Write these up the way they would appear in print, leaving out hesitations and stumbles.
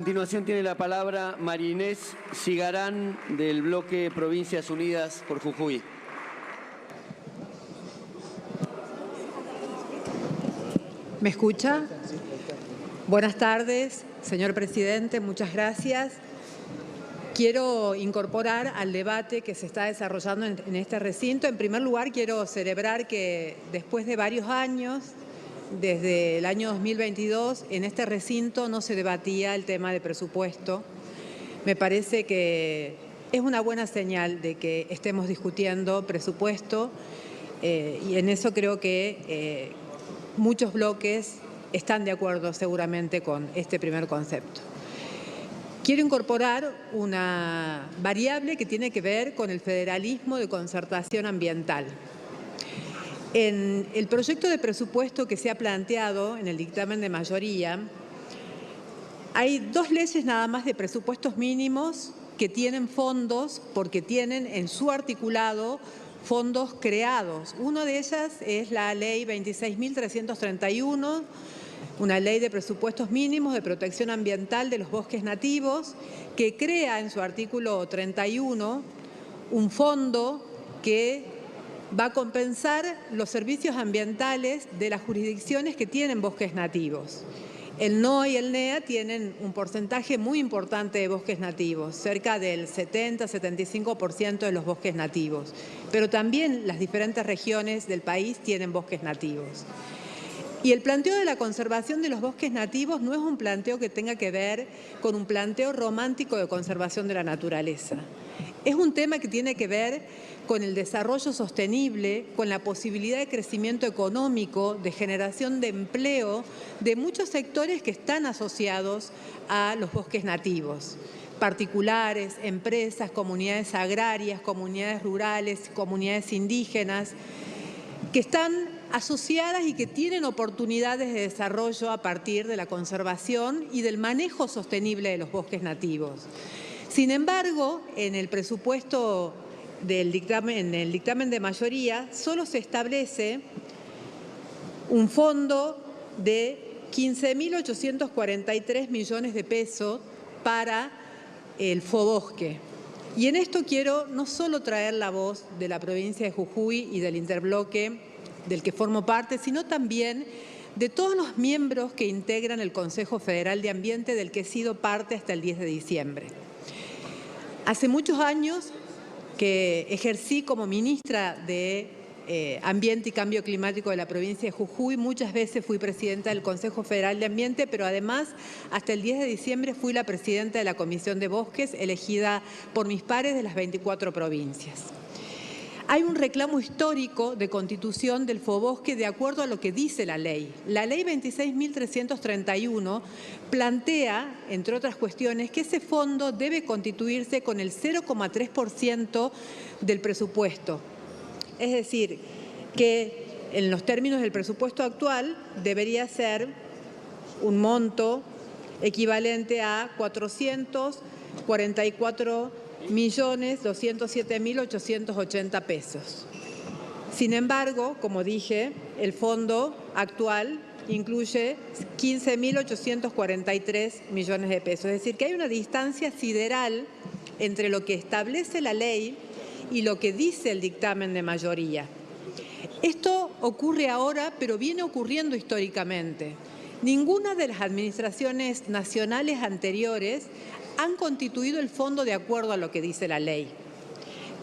A continuación tiene la palabra María Inés Cigarán del bloque Provincias Unidas por Jujuy. ¿Me escucha? Buenas tardes, señor presidente, muchas gracias. Quiero incorporar al debate que se está desarrollando en este recinto. En primer lugar, quiero celebrar que después de varios años, desde el año 2022, en este recinto no se debatía el tema de presupuesto. Me parece que es una buena señal de que estemos discutiendo presupuesto y en eso creo que muchos bloques están de acuerdo seguramente con este primer concepto. Quiero incorporar una variable que tiene que ver con el federalismo de concertación ambiental. En el proyecto de presupuesto que se ha planteado en el dictamen de mayoría, hay dos leyes nada más de presupuestos mínimos que tienen fondos porque tienen en su articulado fondos creados. Una de ellas es la ley 26.331, una ley de presupuestos mínimos de protección ambiental de los bosques nativos, que crea en su artículo 31 un fondo que va a compensar los servicios ambientales de las jurisdicciones que tienen bosques nativos. El NOA y el NEA tienen un porcentaje muy importante de bosques nativos, cerca del 70-75% de los bosques nativos, pero también las diferentes regiones del país tienen bosques nativos. Y el planteo de la conservación de los bosques nativos no es un planteo que tenga que ver con un planteo romántico de conservación de la naturaleza. Es un tema que tiene que ver con el desarrollo sostenible, con la posibilidad de crecimiento económico, de generación de empleo de muchos sectores que están asociados a los bosques nativos. Particulares, empresas, comunidades agrarias, comunidades rurales, comunidades indígenas, que están asociadas y que tienen oportunidades de desarrollo a partir de la conservación y del manejo sostenible de los bosques nativos. Sin embargo, en el presupuesto del dictamen, en el dictamen de mayoría, solo se establece un fondo de 15.843 millones de pesos para el FOBosque. Y en esto quiero no solo traer la voz de la provincia de Jujuy y del interbloque del que formo parte, sino también de todos los miembros que integran el Consejo Federal de Ambiente, del que he sido parte hasta el 10 de diciembre. Hace muchos años que ejercí como ministra de Ambiente y Cambio Climático de la provincia de Jujuy. Muchas veces fui presidenta del Consejo Federal de Ambiente, pero además hasta el 10 de diciembre fui la presidenta de la Comisión de Bosques, elegida por mis pares de las 24 provincias. Hay un reclamo histórico de constitución del FOBosque de acuerdo a lo que dice la ley. La ley 26.331 plantea, entre otras cuestiones, que ese fondo debe constituirse con el 0,3% del presupuesto. Es decir, que en los términos del presupuesto actual debería ser un monto equivalente a 444.207.880 pesos. Sin embargo, como dije, el fondo actual incluye 15.843 millones de pesos. Es decir, que hay una distancia sideral entre lo que establece la ley y lo que dice el dictamen de mayoría. Esto ocurre ahora, pero viene ocurriendo históricamente. Ninguna de las administraciones nacionales anteriores han constituido el fondo de acuerdo a lo que dice la ley.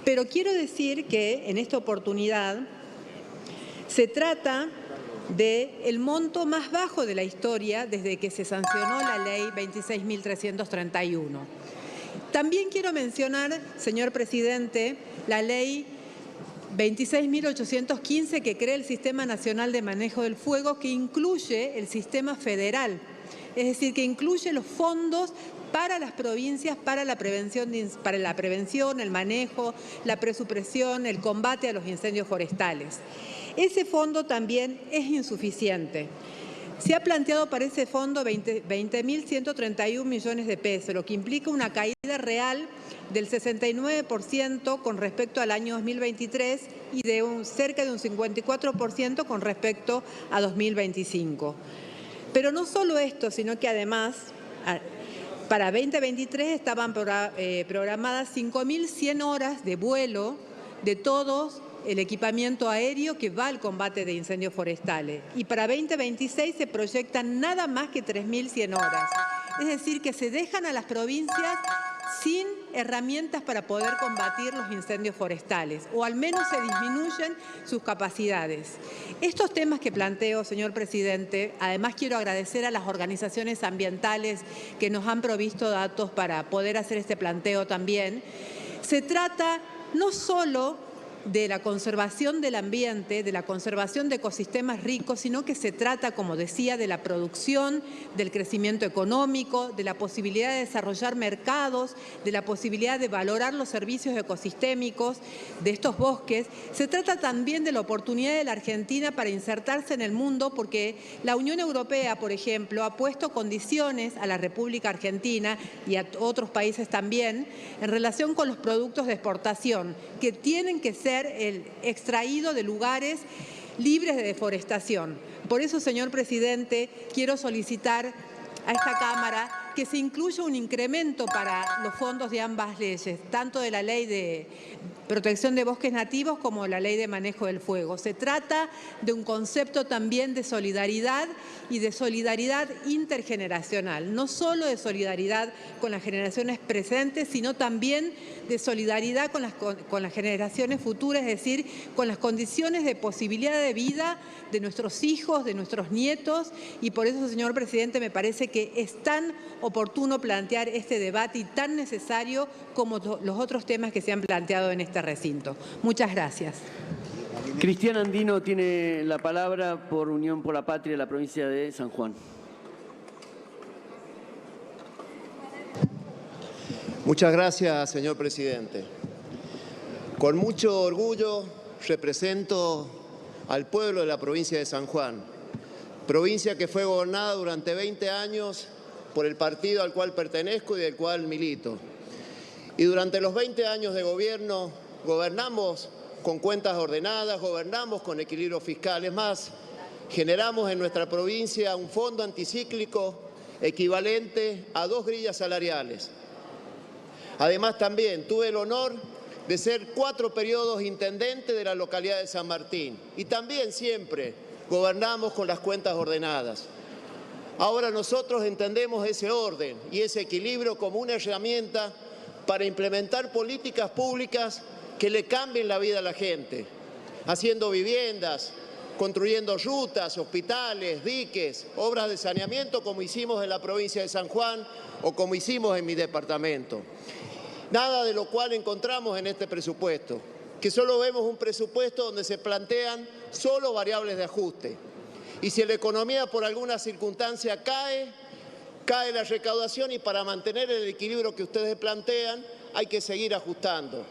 Pero quiero decir que en esta oportunidad se trata del monto más bajo de la historia desde que se sancionó la ley 26.331. También quiero mencionar, señor presidente, la ley 26.815 que crea el Sistema Nacional de Manejo del Fuego, que incluye el sistema federal, es decir, que incluye los fondos para las provincias, para la prevención, el manejo, la presupresión, el combate a los incendios forestales. Ese fondo también es insuficiente. Se ha planteado para ese fondo 20.131 millones de pesos, lo que implica una caída real del 69% con respecto al año 2023 y de cerca de un 54% con respecto a 2025. Pero no solo esto, sino que además Para 2023 estaban programadas 5.100 horas de vuelo de todo el equipamiento aéreo que va al combate de incendios forestales. Y para 2026 se proyectan nada más que 3.100 horas. Es decir, que se dejan a las provincias sin herramientas para poder combatir los incendios forestales, o al menos se disminuyen sus capacidades. Estos temas que planteo, señor presidente, además quiero agradecer a las organizaciones ambientales que nos han provisto datos para poder hacer este planteo también. Se trata no solo de la conservación del ambiente, de la conservación de ecosistemas ricos, sino que se trata, como decía, de la producción, del crecimiento económico, de la posibilidad de desarrollar mercados, de la posibilidad de valorar los servicios ecosistémicos de estos bosques. Se trata también de la oportunidad de la Argentina para insertarse en el mundo, porque la Unión Europea, por ejemplo, ha puesto condiciones a la República Argentina y a otros países también en relación con los productos de exportación, que tienen que ser extraído de lugares libres de deforestación. Por eso, señor presidente, quiero solicitar a esta Cámara que se incluya un incremento para los fondos de ambas leyes, tanto de la Ley de Protección de Bosques Nativos como la Ley de Manejo del Fuego. Se trata de un concepto también de solidaridad y de solidaridad intergeneracional, no solo de solidaridad con las generaciones presentes, sino también de solidaridad con las generaciones futuras, es decir, con las condiciones de posibilidad de vida de nuestros hijos, de nuestros nietos, y por eso, señor presidente, me parece que es tan oportuno plantear este debate y tan necesario como los otros temas que se han planteado en este recinto. Muchas gracias. Cristian Andino tiene la palabra por Unión por la Patria de la provincia de San Juan. Muchas gracias, señor presidente. Con mucho orgullo represento al pueblo de la provincia de San Juan, provincia que fue gobernada durante 20 años por el partido al cual pertenezco y del cual milito. Y durante los 20 años de gobierno gobernamos con cuentas ordenadas, gobernamos con equilibrio fiscal. Es más, generamos en nuestra provincia un fondo anticíclico equivalente a 2 grillas salariales. Además, también tuve el honor de ser 4 periodos intendente de la localidad de San Martín. Y también siempre gobernamos con las cuentas ordenadas. Ahora nosotros entendemos ese orden y ese equilibrio como una herramienta para implementar políticas públicas que le cambien la vida a la gente, haciendo viviendas, construyendo rutas, hospitales, diques, obras de saneamiento, como hicimos en la provincia de San Juan o como hicimos en mi departamento. Nada de lo cual encontramos en este presupuesto, que solo vemos un presupuesto donde se plantean solo variables de ajuste. Y si la economía por alguna circunstancia cae la recaudación y para mantener el equilibrio que ustedes plantean hay que seguir ajustando.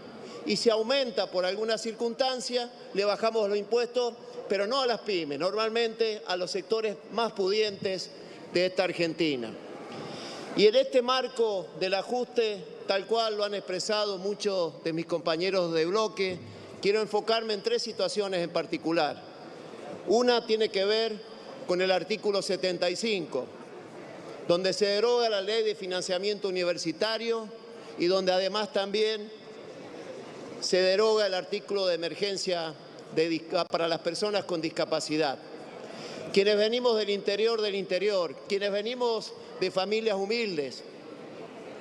Y si aumenta por alguna circunstancia, le bajamos los impuestos, pero no a las pymes, normalmente a los sectores más pudientes de esta Argentina. Y en este marco del ajuste, tal cual lo han expresado muchos de mis compañeros de bloque, quiero enfocarme en 3 situaciones en particular. Una tiene que ver con el artículo 75, donde se deroga la ley de financiamiento universitario y donde además también se deroga el artículo de emergencia para las personas con discapacidad. Quienes venimos del interior, quienes venimos de familias humildes,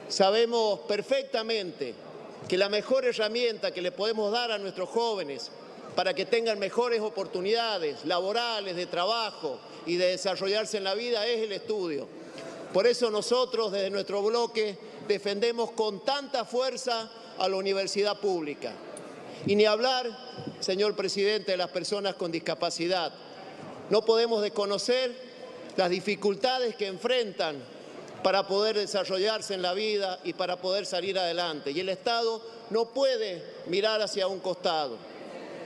sabemos perfectamente que la mejor herramienta que le podemos dar a nuestros jóvenes para que tengan mejores oportunidades laborales, de trabajo y de desarrollarse en la vida es el estudio. Por eso nosotros desde nuestro bloque defendemos con tanta fuerza a la universidad pública. Y ni hablar, señor presidente, de las personas con discapacidad. No podemos desconocer las dificultades que enfrentan para poder desarrollarse en la vida y para poder salir adelante. Y el Estado no puede mirar hacia un costado.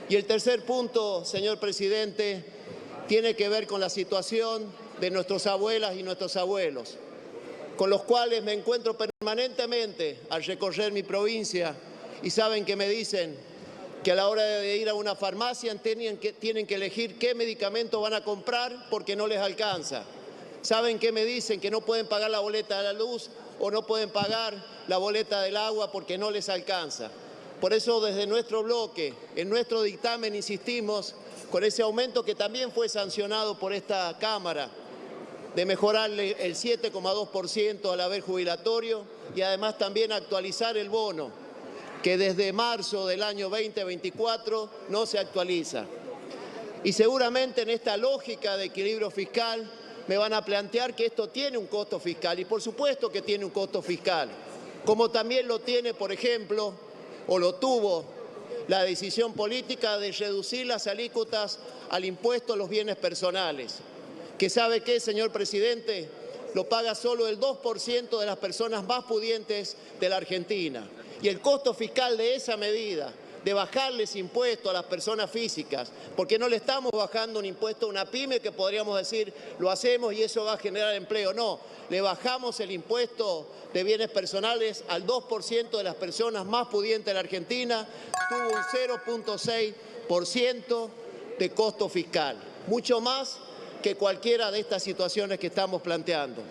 Y el tercer punto, señor presidente, tiene que ver con la situación de nuestras abuelas y nuestros abuelos, con los cuales me encuentro permanentemente al recorrer mi provincia y saben que me dicen que a la hora de ir a una farmacia tienen que elegir qué medicamento van a comprar porque no les alcanza. Saben que me dicen que no pueden pagar la boleta de la luz o no pueden pagar la boleta del agua porque no les alcanza. Por eso desde nuestro bloque, en nuestro dictamen insistimos con ese aumento que también fue sancionado por esta Cámara, de mejorarle el 7,2% al haber jubilatorio y además también actualizar el bono, que desde marzo del año 2024 no se actualiza. Y seguramente en esta lógica de equilibrio fiscal me van a plantear que esto tiene un costo fiscal, y por supuesto que tiene un costo fiscal, como también lo tiene, por ejemplo, o lo tuvo la decisión política de reducir las alícuotas al impuesto a los bienes personales, que ¿sabe qué, señor presidente? Lo paga solo el 2% de las personas más pudientes de la Argentina. Y el costo fiscal de esa medida, de bajarles impuestos a las personas físicas, porque no le estamos bajando un impuesto a una pyme que podríamos decir lo hacemos y eso va a generar empleo. No, le bajamos el impuesto de bienes personales al 2% de las personas más pudientes de la Argentina, tuvo un 0,6% de costo fiscal, mucho más que cualquiera de estas situaciones que estamos planteando.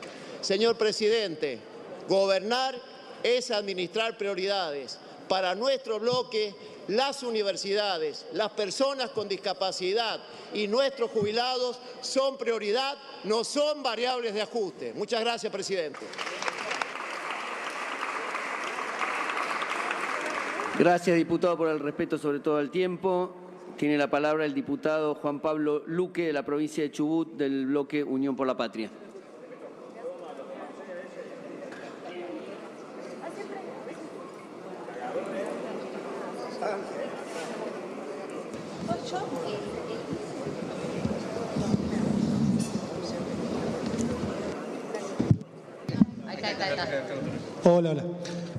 Señor presidente, gobernar es administrar prioridades. Para nuestro bloque, las universidades, las personas con discapacidad y nuestros jubilados son prioridad, no son variables de ajuste. Muchas gracias, presidente. Gracias, diputado, por el respeto sobre todo al tiempo. Tiene la palabra el diputado Juan Pablo Luque, de la provincia de Chubut, del bloque Unión por la Patria. Hola.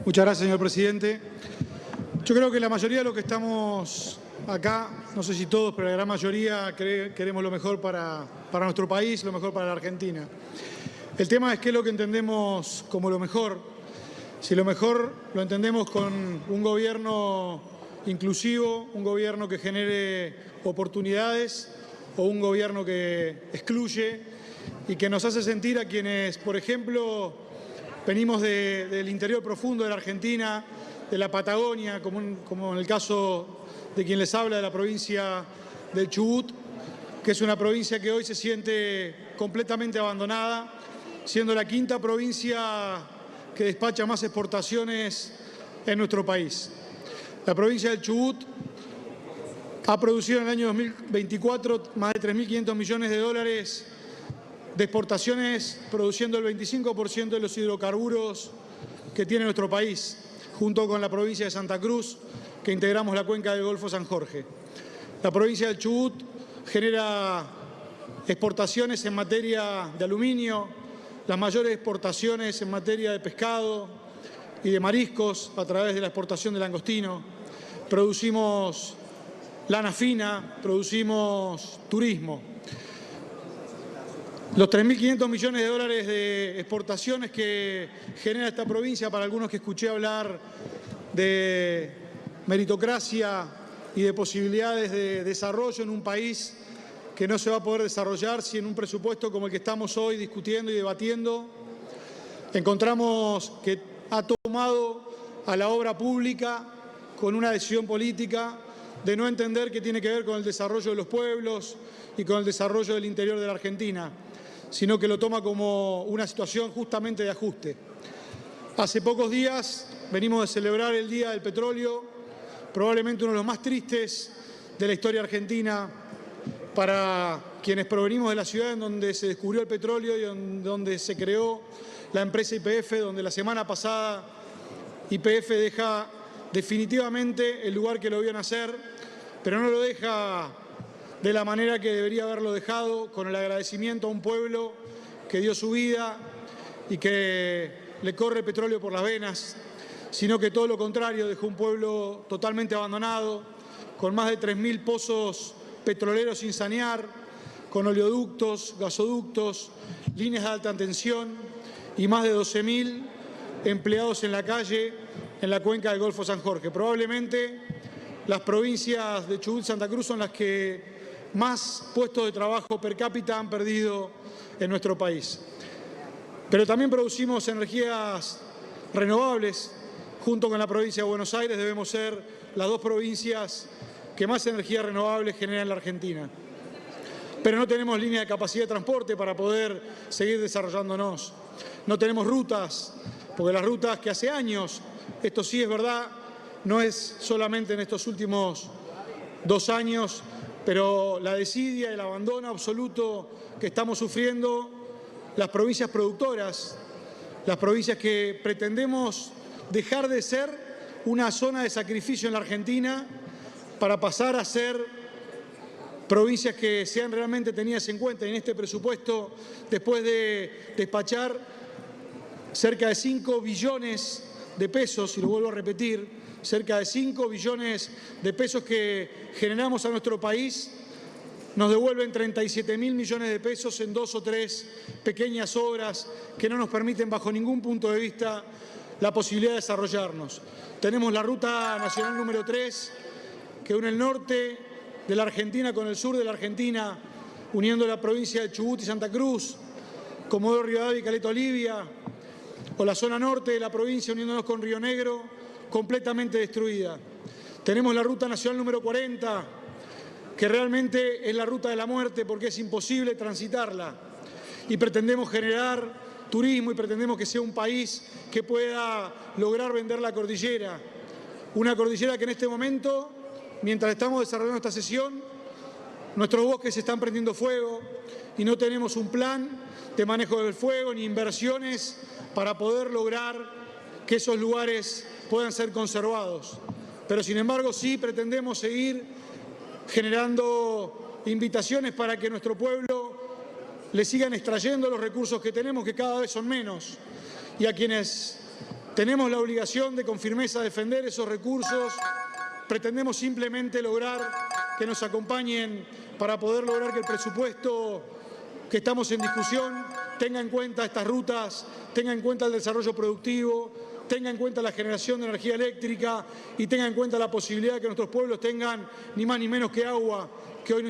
Muchas gracias, señor presidente. Yo creo que la mayoría de los que estamos acá, no sé si todos, pero la gran mayoría queremos lo mejor para nuestro país, lo mejor para la Argentina. El tema es qué es lo que entendemos como lo mejor. Si lo mejor lo entendemos con un gobierno inclusivo, un gobierno que genere oportunidades o un gobierno que excluye y que nos hace sentir a quienes, por ejemplo, venimos del interior profundo de la Argentina, de la Patagonia, como en el caso de quien les habla de la provincia del Chubut, que es una provincia que hoy se siente completamente abandonada, siendo la quinta provincia que despacha más exportaciones en nuestro país. La provincia del Chubut ha producido en el año 2024 más de 3.500 millones de dólares de exportaciones, produciendo el 25% de los hidrocarburos que tiene nuestro país, junto con la provincia de Santa Cruz, que integramos la cuenca del Golfo San Jorge. La provincia del Chubut genera exportaciones en materia de aluminio, las mayores exportaciones en materia de pescado y de mariscos a través de la exportación de langostino. Producimos lana fina, producimos turismo. Los 3.500 millones de dólares de exportaciones que genera esta provincia, para algunos que escuché hablar de meritocracia y de posibilidades de desarrollo en un país que no se va a poder desarrollar si en un presupuesto como el que estamos hoy discutiendo y debatiendo, encontramos que ha tomado a la obra pública con una decisión política de no entender que tiene que ver con el desarrollo de los pueblos y con el desarrollo del interior de la Argentina, sino que lo toma como una situación justamente de ajuste. Hace pocos días venimos de celebrar el Día del Petróleo, probablemente uno de los más tristes de la historia argentina para quienes provenimos de la ciudad en donde se descubrió el petróleo y en donde se creó la empresa YPF, donde la semana pasada YPF deja definitivamente el lugar que lo vio nacer, pero no lo deja de la manera que debería haberlo dejado, con el agradecimiento a un pueblo que dio su vida y que le corre petróleo por las venas, sino que todo lo contrario, dejó un pueblo totalmente abandonado, con más de 3.000 pozos petroleros sin sanear, con oleoductos, gasoductos, líneas de alta tensión y más de 12.000 empleados en la calle en la cuenca del Golfo San Jorge. Probablemente las provincias de Chubut y Santa Cruz son las que más puestos de trabajo per cápita han perdido en nuestro país. pero también producimos energías renovables. Junto con la provincia de Buenos Aires debemos ser las dos provincias que más energías renovables generan en la Argentina. Pero no tenemos línea de capacidad de transporte para poder seguir desarrollándonos. No tenemos rutas, porque las rutas que hace años, esto sí es verdad, no es solamente en estos últimos 2 años, pero la desidia y el abandono absoluto que estamos sufriendo las provincias productoras, las provincias que pretendemos dejar de ser una zona de sacrificio en la Argentina para pasar a ser provincias que sean realmente tenidas en cuenta. En este presupuesto, después de despachar cerca de 5 billones de pesos, y lo vuelvo a repetir, cerca de 5 billones de pesos que generamos a nuestro país, nos devuelven 37.000 millones de pesos en 2 o 3 pequeñas obras que no nos permiten bajo ningún punto de vista la posibilidad de desarrollarnos. Tenemos la Ruta Nacional número 3, que une el norte de la Argentina con el sur de la Argentina, uniendo la provincia de Chubut y Santa Cruz, Comodoro Rivadavia y Caleta Olivia, o la zona norte de la provincia uniéndonos con Río Negro, completamente destruida. Tenemos la Ruta Nacional número 40, que realmente es la ruta de la muerte porque es imposible transitarla. Y pretendemos generar turismo y pretendemos que sea un país que pueda lograr vender la cordillera. Una cordillera que en este momento, mientras estamos desarrollando esta sesión, nuestros bosques se están prendiendo fuego y no tenemos un plan de manejo del fuego ni inversiones para poder lograr que esos lugares puedan ser conservados. Pero sin embargo sí pretendemos seguir generando invitaciones para que nuestro pueblo le sigan extrayendo los recursos que tenemos, que cada vez son menos, y a quienes tenemos la obligación de con firmeza defender esos recursos, pretendemos simplemente lograr que nos acompañen para poder lograr que el presupuesto que estamos en discusión tenga en cuenta estas rutas, tenga en cuenta el desarrollo productivo, tenga en cuenta la generación de energía eléctrica y tenga en cuenta la posibilidad de que nuestros pueblos tengan ni más ni menos que agua, que hoy no